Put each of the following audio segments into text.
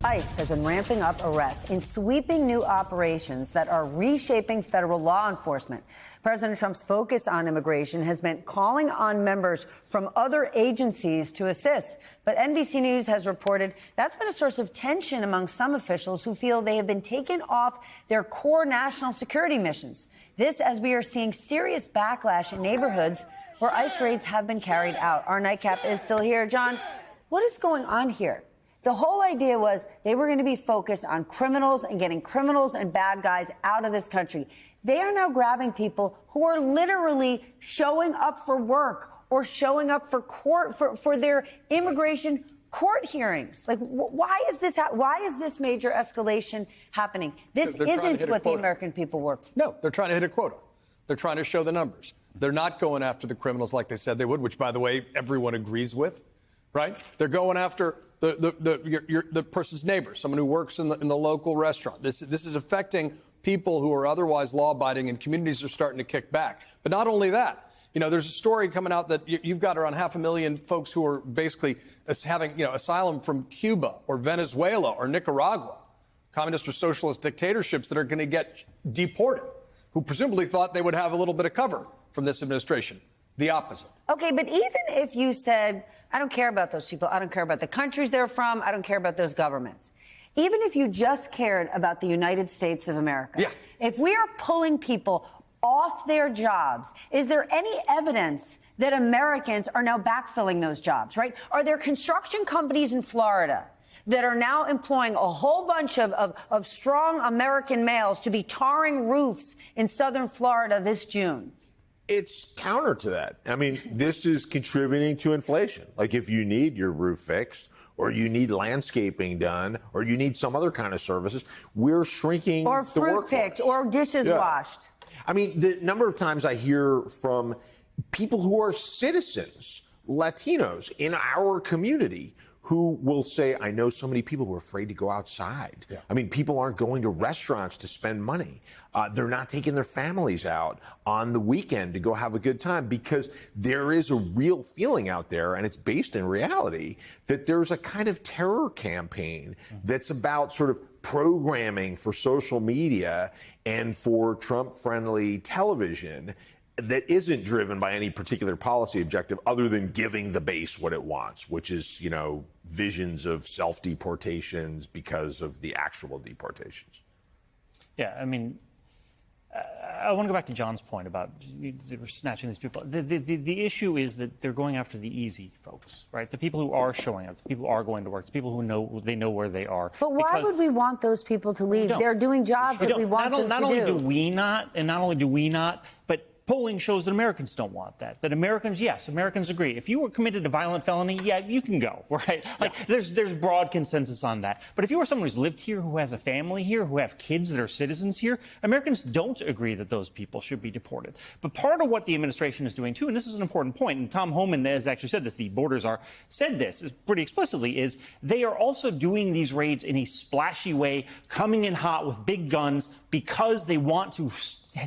ICE has been ramping up arrests in sweeping new operations that are reshaping federal law enforcement. President Trump's focus on immigration has meant calling on members from other agencies to assist. But NBC News has reported that's been a source of tension among some officials who feel they have been taken off their core national security missions. This as we are seeing serious backlash in neighborhoods where ICE raids have been carried out. Our nightcap is still here. John, what is going on here? The whole idea was they were going to be focused on criminals and getting criminals and bad guys out of this country. They are now grabbing people who are literally showing up for work or showing up for court for their immigration court hearings. Like, why is this major escalation happening? This isn't what the American people work for. No, they're trying to hit a quota. They're trying to show the numbers. They're not going after the criminals like they said they would, which, by the way, everyone agrees with. Right? They're going after the person's neighbor, someone who works in the local restaurant. This is affecting people who are otherwise law-abiding, and communities are starting to kick back. But not only that, there's a story coming out that you've got around 500,000 folks who are basically having, asylum from Cuba or Venezuela or Nicaragua, communist or socialist dictatorships that are going to get deported, who presumably thought they would have a little bit of cover from this administration. The opposite. Okay, but even if you said, I don't care about those people, I don't care about the countries they're from, I don't care about those governments. Even if you just cared about the United States of America, if we are pulling people off their jobs, is there any evidence that Americans are now backfilling those jobs, right? Are there construction companies in Florida that are now employing a whole bunch of strong American males to be tarring roofs in southern Florida this June? It's counter to that. I mean, this is contributing to inflation. Like if you need your roof fixed or you need landscaping done or you need some other kind of services, we're shrinking or the fruit workforce. picked or dishes washed. I mean, the number of times I hear from people who are citizens, Latinos in our community, who will say, I know so many people who are afraid to go outside. I mean, people aren't going to restaurants to spend money. They're not taking their families out on the weekend to go have a good time because there is a real feeling out there, and it's based in reality, that there's a kind of terror campaign that's about sort of programming for social media and for Trump-friendly television that isn't driven by any particular policy objective other than giving the base what it wants, which is, visions of self-deportations because of the actual deportations. Yeah, I mean, I want to go back to John's point about snatching these people. The issue is that they're going after the easy folks, right? The people who are showing up, the people who are going to work, the people who know where they are. But why would we want those people to leave? They're doing jobs that we want them to do. Not only do we not, but polling shows that Americans don't want that. That Americans agree. If you were committed a violent felony, you can go, right? Like, there's broad consensus on that. But if you are someone who's lived here, who has a family here, who have kids that are citizens here, Americans don't agree that those people should be deported. But part of what the administration is doing, too, and this is an important point, and Tom Homan has actually said this, the borders said this pretty explicitly, is they are also doing these raids in a splashy way, coming in hot with big guns because they want to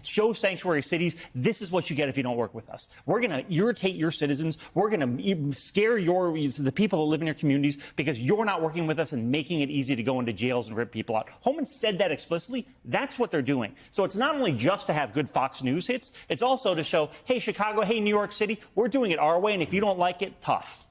show sanctuary cities, this is what you get if you don't work with us. We're going to irritate your citizens. We're going to scare the people that live in your communities because you're not working with us and making it easy to go into jails and rip people out. Homan said that explicitly. That's what they're doing. So it's not only just to have good Fox News hits, it's also to show, hey, Chicago, hey, New York City, we're doing it our way, and if you don't like it, tough.